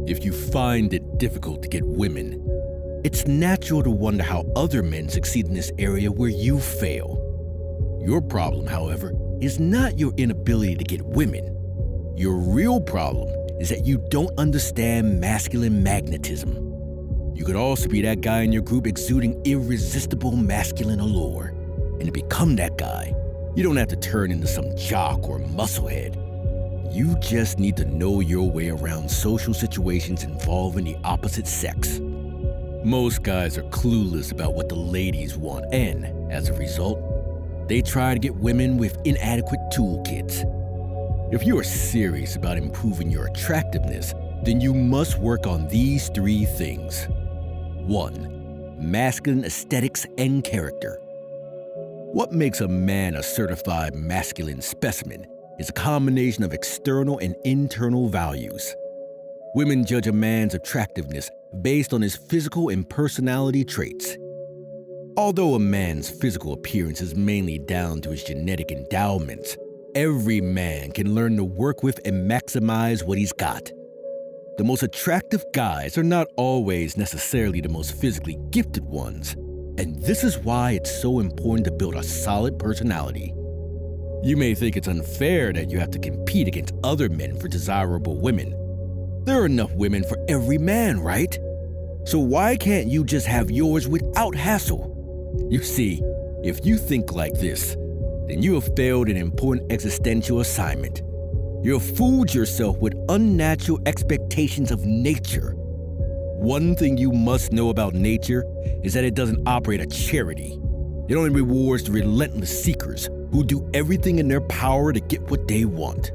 If you find it difficult to get women, it's natural to wonder how other men succeed in this area where you fail. Your problem, however, is not your inability to get women. Your real problem is that you don't understand masculine magnetism. You could also be that guy in your group exuding irresistible masculine allure. And to become that guy, you don't have to turn into some jock or musclehead. You just need to know your way around social situations involving the opposite sex. Most guys are clueless about what the ladies want, and as a result, they try to get women with inadequate toolkits. If you are serious about improving your attractiveness, then you must work on these 3 things. 1. Masculine aesthetics and character. What makes a man a certified masculine specimen is a combination of external and internal values. Women judge a man's attractiveness based on his physical and personality traits. Although a man's physical appearance is mainly down to his genetic endowments, every man can learn to work with and maximize what he's got. The most attractive guys are not always necessarily the most physically gifted ones, and this is why it's so important to build a solid personality. You may think it's unfair that you have to compete against other men for desirable women. There are enough women for every man, right? So why can't you just have yours without hassle? You see, if you think like this, then you have failed an important existential assignment. You have fooled yourself with unnatural expectations of nature. One thing you must know about nature is that it doesn't operate a charity. It only rewards the relentless seekers who do everything in their power to get what they want.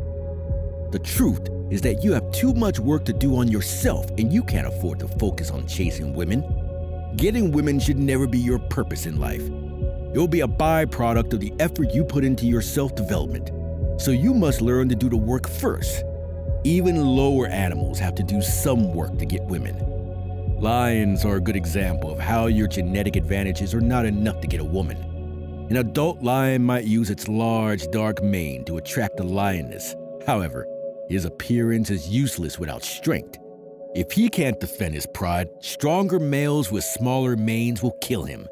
The truth is that you have too much work to do on yourself, and you can't afford to focus on chasing women. Getting women should never be your purpose in life. It will be a byproduct of the effort you put into your self-development. So you must learn to do the work first. Even lower animals have to do some work to get women. Lions are a good example of how your genetic advantages are not enough to get a woman. An adult lion might use its large, dark mane to attract a lioness. However, his appearance is useless without strength. If he can't defend his pride, stronger males with smaller manes will kill him.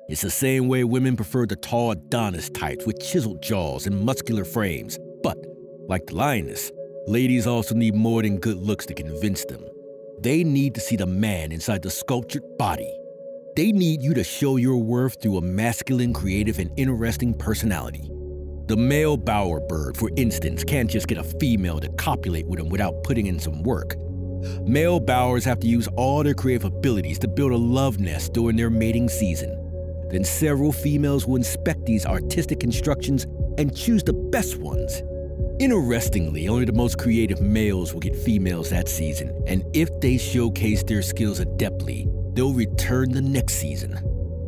It's the same way women prefer the tall Adonis types with chiseled jaws and muscular frames. But, like the lioness, ladies also need more than good looks to convince them. They need to see the man inside the sculptured body. They need you to show your worth through a masculine, creative, and interesting personality. The male bowerbird, for instance, can't just get a female to copulate with him without putting in some work. Male bowers have to use all their creative abilities to build a love nest during their mating season. Then several females will inspect these artistic constructions and choose the best ones. Interestingly, only the most creative males will get females that season, and if they showcase their skills adeptly, they'll return the next season.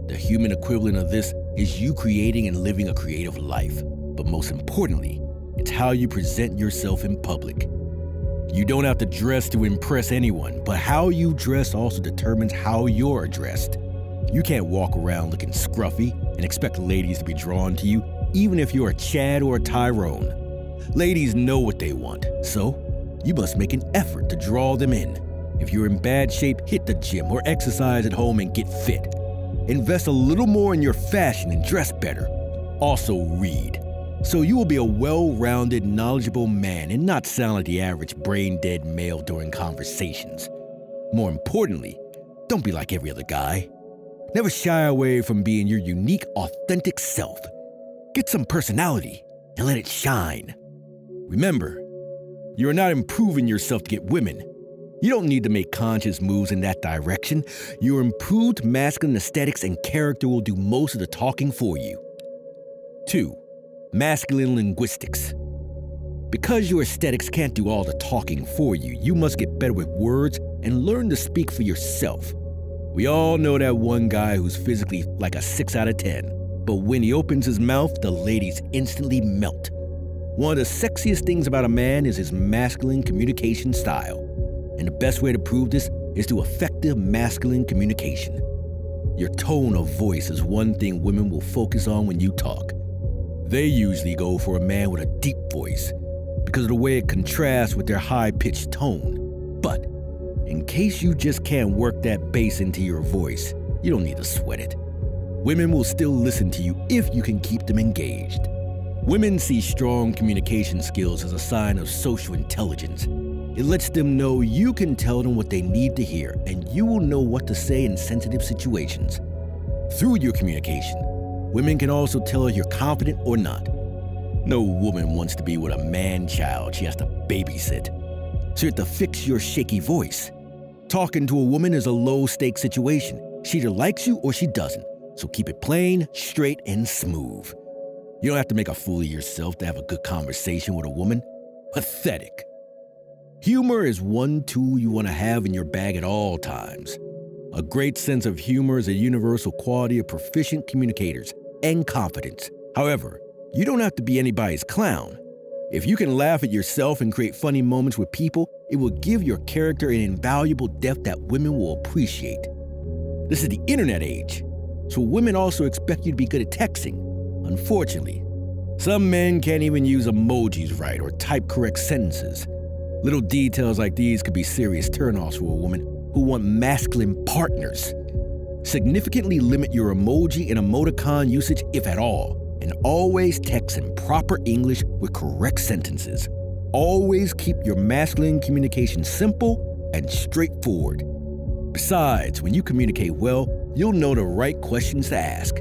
The human equivalent of this is you creating and living a creative life. But most importantly, it's how you present yourself in public. You don't have to dress to impress anyone, but how you dress also determines how you're dressed. You can't walk around looking scruffy and expect ladies to be drawn to you, even if you're a Chad or a Tyrone. Ladies know what they want, so you must make an effort to draw them in. If you're in bad shape, hit the gym or exercise at home and get fit. Invest a little more in your fashion and dress better. Also read, so you will be a well-rounded, knowledgeable man and not sound like the average brain-dead male during conversations. More importantly, don't be like every other guy. Never shy away from being your unique, authentic self. Get some personality and let it shine. Remember, you are not improving yourself to get women. You don't need to make conscious moves in that direction. Your improved masculine aesthetics and character will do most of the talking for you. 2. Masculine linguistics. Because your aesthetics can't do all the talking for you, you must get better with words and learn to speak for yourself. We all know that one guy who's physically like a 6 out of 10, but when he opens his mouth, the ladies instantly melt. One of the sexiest things about a man is his masculine communication style, and the best way to prove this is through effective masculine communication. Your tone of voice is one thing women will focus on when you talk. They usually go for a man with a deep voice because of the way it contrasts with their high-pitched tone. But in case you just can't work that bass into your voice, you don't need to sweat it. Women will still listen to you if you can keep them engaged. Women see strong communication skills as a sign of social intelligence. It lets them know you can tell them what they need to hear, and you will know what to say in sensitive situations. Through your communication, women can also tell if you're confident or not. No woman wants to be with a man-child she has to babysit, so you have to fix your shaky voice. Talking to a woman is a low-stakes situation. She either likes you or she doesn't, so keep it plain, straight, and smooth. You don't have to make a fool of yourself to have a good conversation with a woman. Pathetic. Humor is one tool you want to have in your bag at all times. A great sense of humor is a universal quality of proficient communicators and confidence. However, you don't have to be anybody's clown. If you can laugh at yourself and create funny moments with people, it will give your character an invaluable depth that women will appreciate. This is the internet age, so women also expect you to be good at texting. Unfortunately, some men can't even use emojis right or type correct sentences. Little details like these could be serious turnoffs for a woman who want masculine partners. Significantly limit your emoji and emoticon usage if at all, and always text in proper English with correct sentences. Always keep your masculine communication simple and straightforward. Besides, when you communicate well, you'll know the right questions to ask.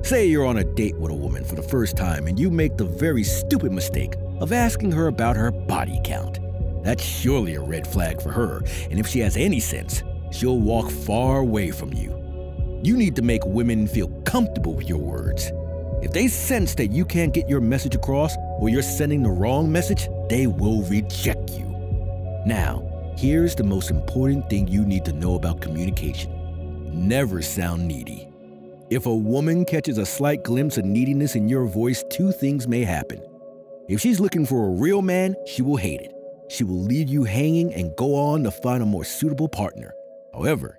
Say you're on a date with a woman for the first time and you make the very stupid mistake of asking her about her body count. That's surely a red flag for her, and if she has any sense, she'll walk far away from you. You need to make women feel comfortable with your words. If they sense that you can't get your message across or you're sending the wrong message, they will reject you. Now, here's the most important thing you need to know about communication. Never sound needy. If a woman catches a slight glimpse of neediness in your voice, two things may happen. If she's looking for a real man, she will hate it. She will leave you hanging and go on to find a more suitable partner. However,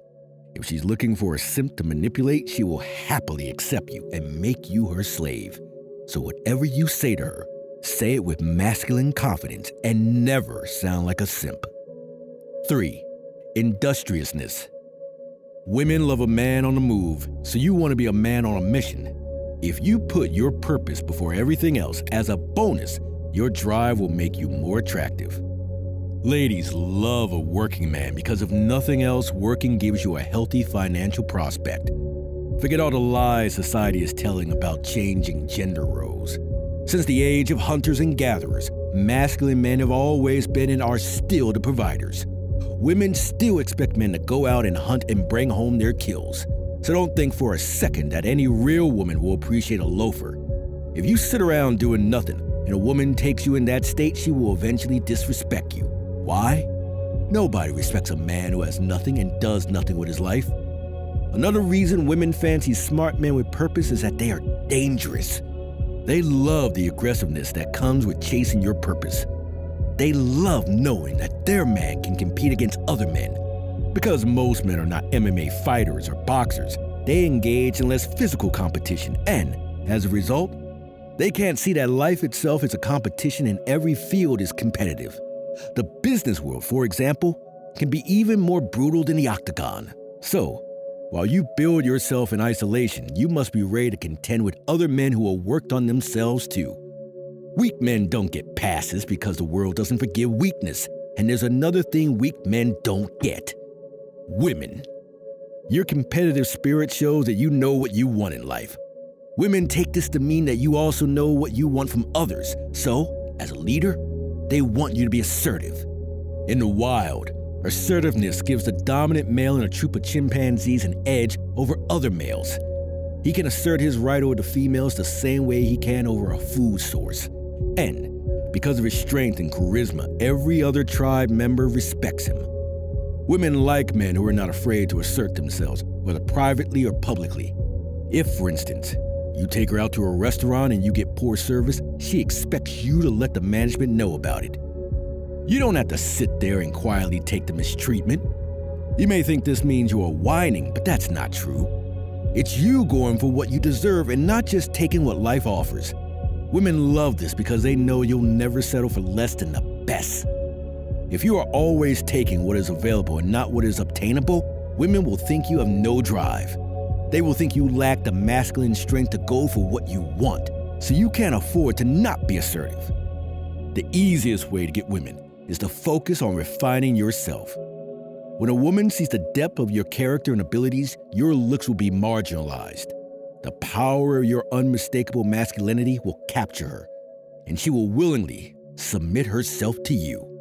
if she's looking for a simp to manipulate, she will happily accept you and make you her slave. So whatever you say to her, say it with masculine confidence and never sound like a simp. 3. Industriousness. Women love a man on the move, so you want to be a man on a mission. If you put your purpose before everything else, as a bonus, your drive will make you more attractive. Ladies love a working man because if nothing else, working gives you a healthy financial prospect. Forget all the lies society is telling about changing gender roles. Since the age of hunters and gatherers, masculine men have always been and are still the providers. Women still expect men to go out and hunt and bring home their kills. So don't think for a second that any real woman will appreciate a loafer. If you sit around doing nothing and a woman takes you in that state, she will eventually disrespect you. Why? Nobody respects a man who has nothing and does nothing with his life. Another reason women fancy smart men with purpose is that they are dangerous. They love the aggressiveness that comes with chasing your purpose. They love knowing that their man can compete against other men. Because most men are not MMA fighters or boxers, they engage in less physical competition and, as a result, they can't see that life itself is a competition and every field is competitive. The business world, for example, can be even more brutal than the octagon. So, while you build yourself in isolation, you must be ready to contend with other men who have worked on themselves too. Weak men don't get passes because the world doesn't forgive weakness. And there's another thing weak men don't get. Women. Your competitive spirit shows that you know what you want in life. Women take this to mean that you also know what you want from others. So, as a leader, they want you to be assertive. In the wild, assertiveness gives the dominant male in a troop of chimpanzees an edge over other males. He can assert his right over the females the same way he can over a food source. And because of his strength and charisma, every other tribe member respects him. Women like men who are not afraid to assert themselves, whether privately or publicly. If, for instance, you take her out to a restaurant and you get poor service, she expects you to let the management know about it. You don't have to sit there and quietly take the mistreatment. You may think this means you are whining, but that's not true. It's you going for what you deserve and not just taking what life offers. Women love this because they know you'll never settle for less than the best. If you are always taking what is available and not what is obtainable, women will think you have no drive. They will think you lack the masculine strength to go for what you want, so you can't afford to not be assertive. The easiest way to get women is to focus on refining yourself. When a woman sees the depth of your character and abilities, your looks will be marginalized. The power of your unmistakable masculinity will capture her, and she will willingly submit herself to you.